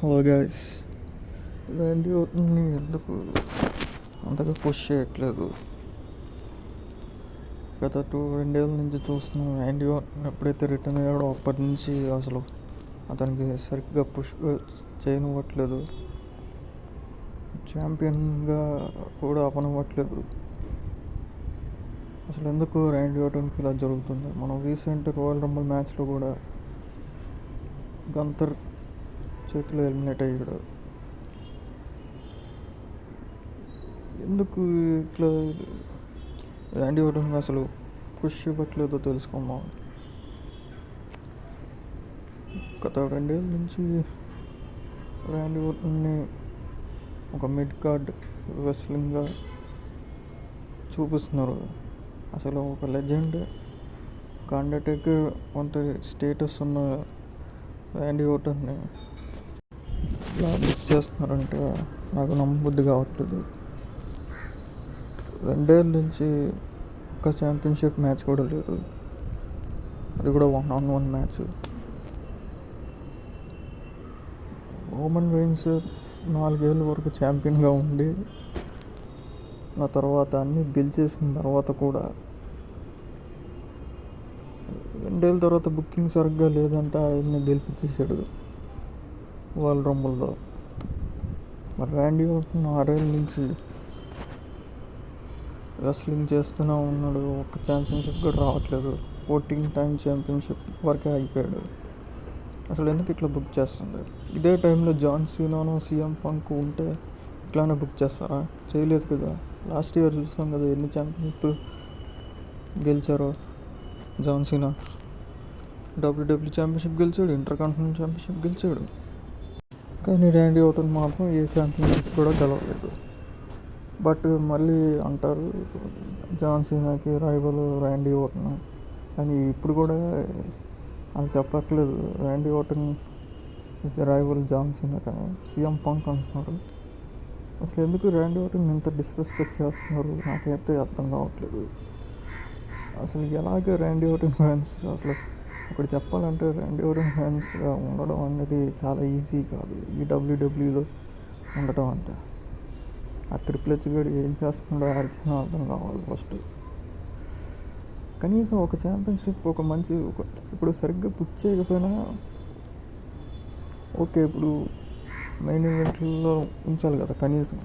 Hello guys, Randy ఆర్టన్ని ఎందుకు అంతగా push చేయట్లేదు? గత 2 ఏళ్ళ నుంచి చూస్తున్నాం. ర్యాండీ ఆర్టన్ ఎప్పుడైతే రిటర్న్ అయ్యాడో అప్పటి నుంచి అసలు అతనికి సరిగ్గా పుష్ చేయనివ్వట్లేదు, ఛాంపియన్గా కూడా అవనివ్వట్లేదు. అసలు ఎందుకు ర్యాండీ ఆర్టన్కి ఇలా జరుగుతుంది? మనం రీసెంట్ రాయల్ రంబుల్ మ్యాచ్లో కూడా గంతర్ చేతిలో ఎలిమినేట్ అయ్యాడు. ఎందుకు ఇట్లా ర్యాండీ ఆర్టన్ అసలు పుష్ ఇవ్వట్లేదో తెలుసుకుందాం. గత 2 ఏళ్ళ నుంచి ర్యాండీ ఆర్టన్ని ఒక మిడ్ కార్డ్ రెస్లింగ్గా చూపిస్తున్నారు. అసలు ఒక లెజెండ్, ఒక అండర్టేకర్ కొంత స్టేటస్ ఉన్న ర్యాండీ ఆర్టన్ని ఇలా బుక్ చేస్తున్నారంటే నాకు నమ్మబుద్ధి కావట్లేదు. 2 ఏళ్ళ నుంచి ఒక ఛాంపియన్షిప్ మ్యాచ్ కూడా లేదు, అది కూడా 1-on-1 మ్యాచ్. రోమన్ రైన్స్ 4 ఏళ్ళ వరకు ఛాంపియన్గా ఉండి నా తర్వాత అన్నీ గెలిచేసిన తర్వాత కూడా 2 ఏళ్ళ తర్వాత బుకింగ్ సరిగ్గా లేదంటే ఆయన్ని గెలిపించేసాడు వరల్డ్ రంబుల్లో. మరి ర్యాండీ ఆర్టన్ 6 ఏళ్ళ నుంచి రెస్లింగ్ చేస్తూనే ఉన్నాడు, ఒక ఛాంపియన్షిప్ కూడా రావట్లేదు. 14 టైమ్ ఛాంపియన్షిప్ వరకే అయిపోయాడు. అసలు ఎందుకు ఇట్లా బుక్ చేస్తుంది? ఇదే టైంలో జాన్ సీనాను, సీఎం పంక్ ఉంటే ఇట్లానే బుక్ చేస్తారా? చేయలేదు కదా. లాస్ట్ ఇయర్ చూస్తాం కదా ఎన్ని ఛాంపియన్షిప్ గెలిచారో. జాన్ సీనా డబ్ల్యూడబ్ల్యూ ఛాంపియన్షిప్ గెలిచాడు, ఇంటర్కాంటినెంటల్ ఛాంపియన్షిప్ గెలిచాడు, కానీ ర్యాండీ ఆర్టన్ మాత్రం ఏ ఛాంపియన్షిప్ కూడా గెలవలేదు. బట్ మళ్ళీ అంటారు జాన్ సీనాకి రైవల్ ర్యాండీ ఆర్టన్ కానీ ఇప్పుడు కూడా వాళ్ళు చెప్పట్లేదు Randy Orton is the rival John Cena, కానీ సీఎం పంక్ అంటున్నారు. అసలు ఎందుకు ర్యాండీ ఆర్టన్ ఇంత డిస్రెస్పెక్ట్ చేస్తున్నారు నాకైతే అర్థం కావట్లేదు. అసలు ఎలాగ ర్యాండీ ఆర్టన్ ఫ్యాన్స్, అసలు ఒకటి చెప్పాలంటే ర్యాండీ ఆర్టన్ ఫ్యాన్స్గా ఉండడం అనేది చాలా ఈజీ కాదు ఈ డబ్ల్యూడబ్ల్యూలో ఉండటం అంటే. ఆ ట్రిపుల్ హెచ్ గడు ఏం చేస్తున్నాడో ఆడికి అర్థం కావాలి ఫస్ట్. కనీసం ఒక ఛాంపియన్షిప్, ఒక మంచి ఇప్పుడు సరిగ్గా పుష్ చేయకపోయినా ఓకే, ఇప్పుడు మెయిన్ ఈవెంట్లలో ఉంచాలి కదా. కనీసం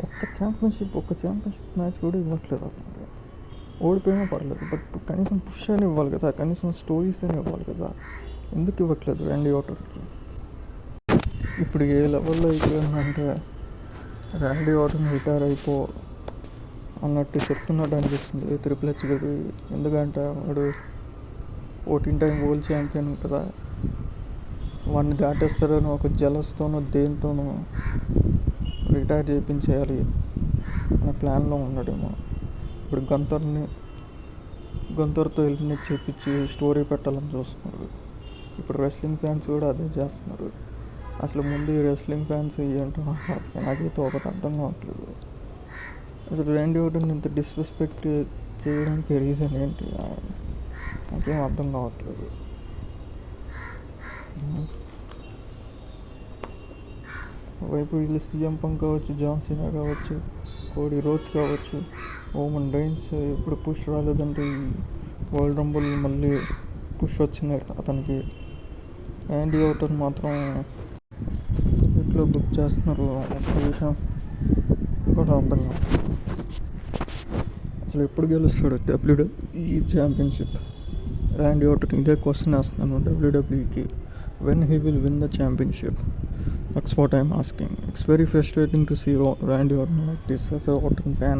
ఒక్క ఛాంపియన్షిప్ మ్యాచ్ కూడా ఇవ్వట్లేదు అతనికి. ఓడిపోయినా పర్లేదు, బట్ కనీసం పుష్ అని ఇవ్వాలి కదా, కనీసం స్టోరీస్ అని ఇవ్వాలి కదా. ఎందుకు ఇవ్వట్లేదు ర్యాండీ ఆర్టన్కి? ఇప్పుడు ఏ లెవెల్లో అయిపోయిందంటే ర్యాండీ ఆర్టన్ రిటైర్ అయిపో అన్నట్టు చెప్తున్నట్టు అనిపిస్తుంది ట్రిపుల్ హెచ్ గడి. ఎందుకంటే వాడు 14 టైమ్ వరల్డ్ ఛాంపియన్ కదా, వాడిని దాటేస్తాడని ఒక జలస్తోనో దేనితోనో రిటైర్ చేయించేయాలి అనే ప్లాన్లో ఉన్నాడేమో. ఇప్పుడు గంతర్తో ఎలిమినేట్ చేయించి స్టోరీ పెట్టాలని చూస్తున్నారు. ఇప్పుడు రెస్లింగ్ ఫ్యాన్స్ కూడా అదే చేస్తున్నారు. అసలు ముందు ఈ రెస్లింగ్ ఫ్యాన్స్ ఏంటో నాకైతే ఒకటి అర్థం కావట్లేదు. అసలు ర్యాండీ ఆర్టన్ ఇంత డిస్రెస్పెక్ట్ చేయడానికి రీజన్ ఏంటి నాకేం అర్థం కావట్లేదు. వైపు వీళ్ళు సీఎం పంక్ కావచ్చు, జాన్ సీనా కావచ్చు, కోడీ రోడ్స్ కావచ్చు, రోమన్ రైన్స్ ఇప్పుడు పుష్ రాలేదంటే ఈ వరల్డ్ రంబుల్ మళ్ళీ పుష్ వచ్చింది అతనికి. ర్యాండీ ఆర్టన్ మాత్రం ఇట్లా బుక్ చేస్తున్నారు ఒక్క విషయం కూడా అర్థం కాదు. అసలు ఎప్పుడు గెలుస్తాడు డబ్ల్యూడబ్ల్యూఈ ఛాంపియన్షిప్? ర్యాండీ ఆర్టన్ ఇదే క్వశ్చన్ వేస్తున్నాను డబ్ల్యూడబ్ల్యూఈకి. When he will win the championship? That's what I'm asking. It's very frustrating to see Randy Orton like this. As a Orton fan,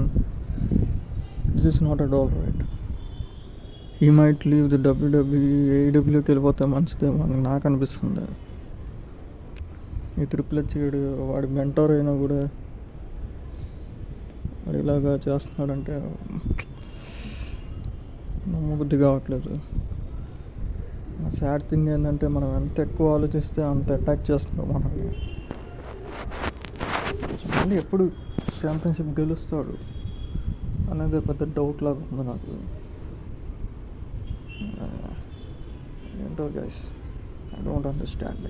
this is not at all right. He might leave the WWE, AEWకి వెళ్ళిపోతే మంచిదేమో అని నాకు అనిపిస్తుంది. ఈ triple H వాడి mentor అయినా కూడా వాడు ఇలాగా చేస్తున్నాడంటే నమ్మబుద్ధి కావట్లేదు. సాడ్ థింగ్ ఏంటంటే మనం ఎంత ఎక్కువ ఆలోచిస్తే అంత అటాక్ చేస్తున్నాం మనల్ని. మళ్ళీ ఎప్పుడు ఛాంపియన్షిప్ గెలుస్తాడు అనేది పెద్ద డౌట్ లాగా ఉంది నాకు. ఏంటో గైస్, ఐ డోంట్ అండర్స్టాండ్.